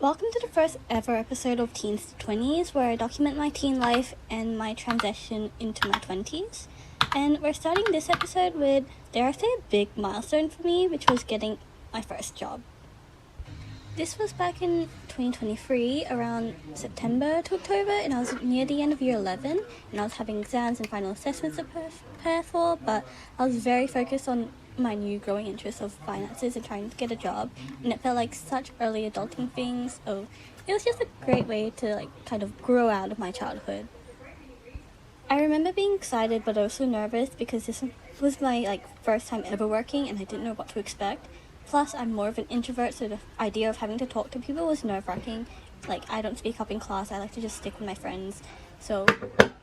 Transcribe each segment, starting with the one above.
Welcome to the first ever episode of Teens to 20s, where I document my teen life and my transition into my 20s. And we're starting this episode with, dare I say, a big milestone for me, which was getting my first job. This was back in 2023, around September to October, and I was near the end of year 11, and I was having exams and final assessments to prepare for, but I was very focused on my new growing interest of finances and trying to get a job, and it felt like such early adulting things, so it was just a great way to kind of grow out of my childhood. I remember being excited but also nervous because this was my first time ever working and I didn't know what to expect. Plus, I'm more of an introvert, so the idea of having to talk to people was nerve-wracking. I don't speak up in class, I like to just stick with my friends. So,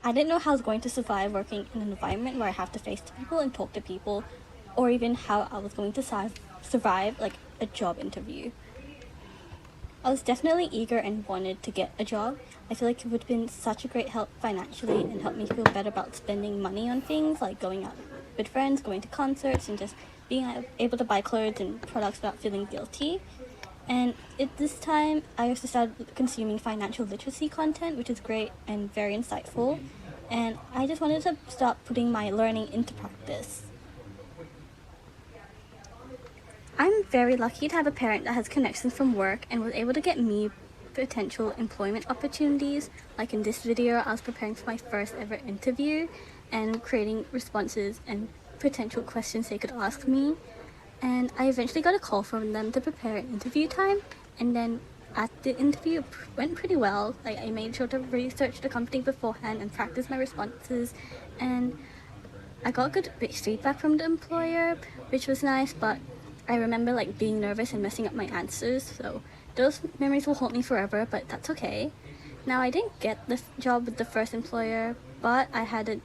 I didn't know how I was going to survive working in an environment where I have to face people and talk to people, or even how I was going to survive a job interview. I was definitely eager and wanted to get a job. I feel like it would have been such a great help financially and help me feel better about spending money on things like going out with friends, going to concerts, and just being able to buy clothes and products without feeling guilty. And at this time, I also started consuming financial literacy content, which is great and very insightful. And I just wanted to start putting my learning into practice. I'm very lucky to have a parent that has connections from work and was able to get me potential employment opportunities. Like in this video, I was preparing for my first ever interview and creating responses and potential questions they could ask me. And I eventually got a call from them to prepare an interview time, and then at the interview, it went pretty well. I made sure to research the company beforehand and practice my responses, and I got good feedback from the employer, which was nice, but I remember being nervous and messing up my answers, so those memories will haunt me forever, but that's okay. Now, I didn't get the job with the first employer, but I had a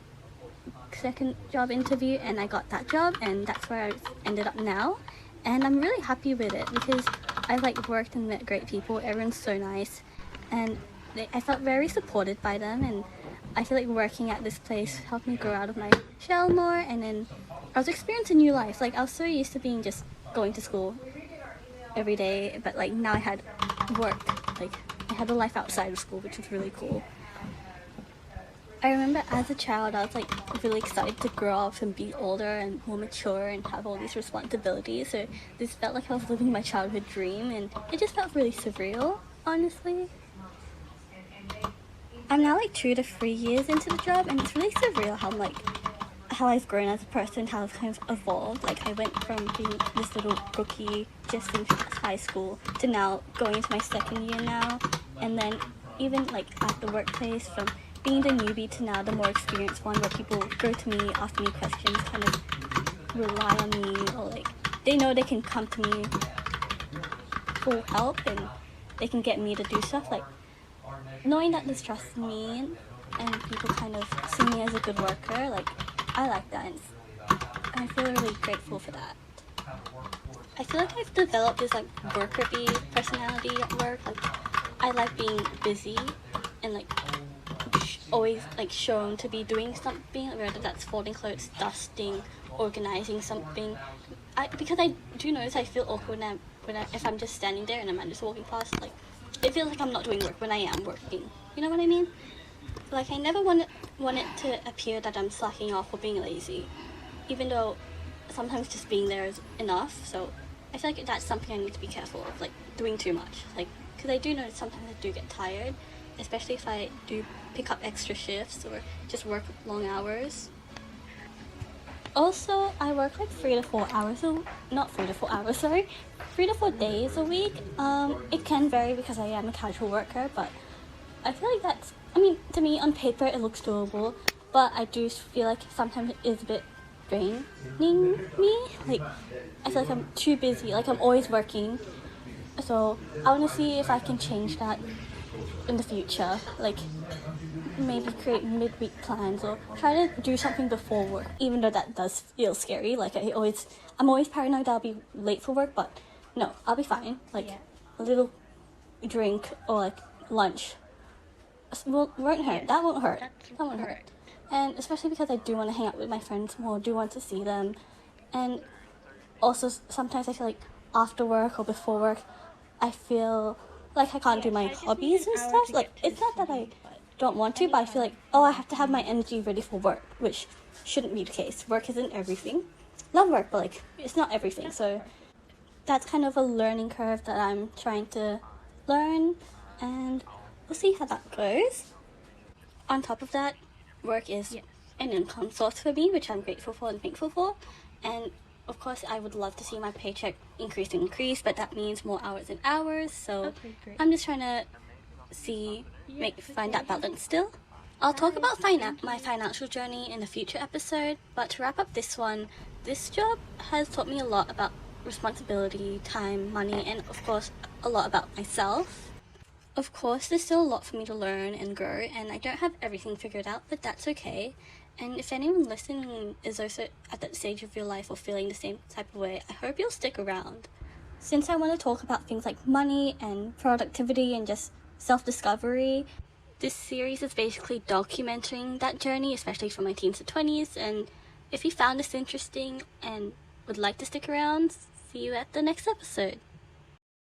second job interview and I got that job, and that's where I ended up now. And I'm really happy with it because I worked and met great people. Everyone's so nice, and I felt very supported by them, and I feel like working at this place helped me grow out of my shell more, and then I was experiencing new life. I was so used to being just going to school every day, but now I had work. I had a life outside of school, which was really cool. I remember as a child, I was really excited to grow up and be older and more mature and have all these responsibilities. So this felt like I was living my childhood dream, and it just felt really surreal, honestly. I'm now 2 to 3 years into the job, and it's really surreal how I've grown as a person, how I've kind of evolved. I went from being this little rookie just in high school to now going into my second year now, and then even at the workplace, from being the newbie to now the more experienced one, where people go to me, ask me questions, kind of rely on me, or they know they can come to me for help and they can get me to do stuff. Knowing that there's trust in me and people kind of see me as a good worker, I like that, and I feel really grateful for that. I feel like I've developed this worker bee personality at work. I like being busy and always shown to be doing something, whether that's folding clothes, dusting, organizing something. Because I do notice I feel awkward if I'm just standing there and I'm just walking past. It feels like I'm not doing work when I am working. You know what I mean? I never want it to appear that I'm slacking off or being lazy, even though sometimes just being there is enough. So I feel like that's something I need to be careful of, doing too much. Because I do notice sometimes I do get tired, especially if I do pick up extra shifts or just work long hours. Also, I work 3 to 4 hours not 3 to 4 hours, sorry, 3 to 4 days a week. It can vary because I am a casual worker, but I feel like to me, on paper, it looks doable, but I do feel like sometimes it is a bit draining me. I feel like I'm too busy, I'm always working. So I want to see if I can change that in the future. Maybe create midweek plans or try to do something before work, even though that does feel scary. I'm always paranoid that I'll be late for work, but no, I'll be fine. A little drink or lunch won't hurt. That won't hurt. That won't hurt. And especially because I do want to hang out with my friends more, do want to see them. And also sometimes I feel after work or before work, I feel like I can't do my hobbies and stuff. Like, it's not that I don't want to, but I feel like, oh, I have to have my energy ready for work, which shouldn't be the case. Work isn't everything. Love work, but like, it's not everything. So that's kind of a learning curve that I'm trying to learn, and we'll see how that goes. On top of that, work is an income source for me, which I'm grateful for and thankful for. And of course, I would love to see my paycheck increase, but that means more hours and hours. So I'm just trying to find that balance still. I'll talk about my financial journey in a future episode, but to wrap up this one, this job has taught me a lot about responsibility, time, money, and of course, a lot about myself. Of course, there's still a lot for me to learn and grow, and I don't have everything figured out, but that's okay. And if anyone listening is also at that stage of your life or feeling the same type of way, I hope you'll stick around. Since I want to talk about things like money and productivity and just self-discovery, this series is basically documenting that journey, especially for my teens to 20s. And if you found this interesting and would like to stick around, see you at the next episode.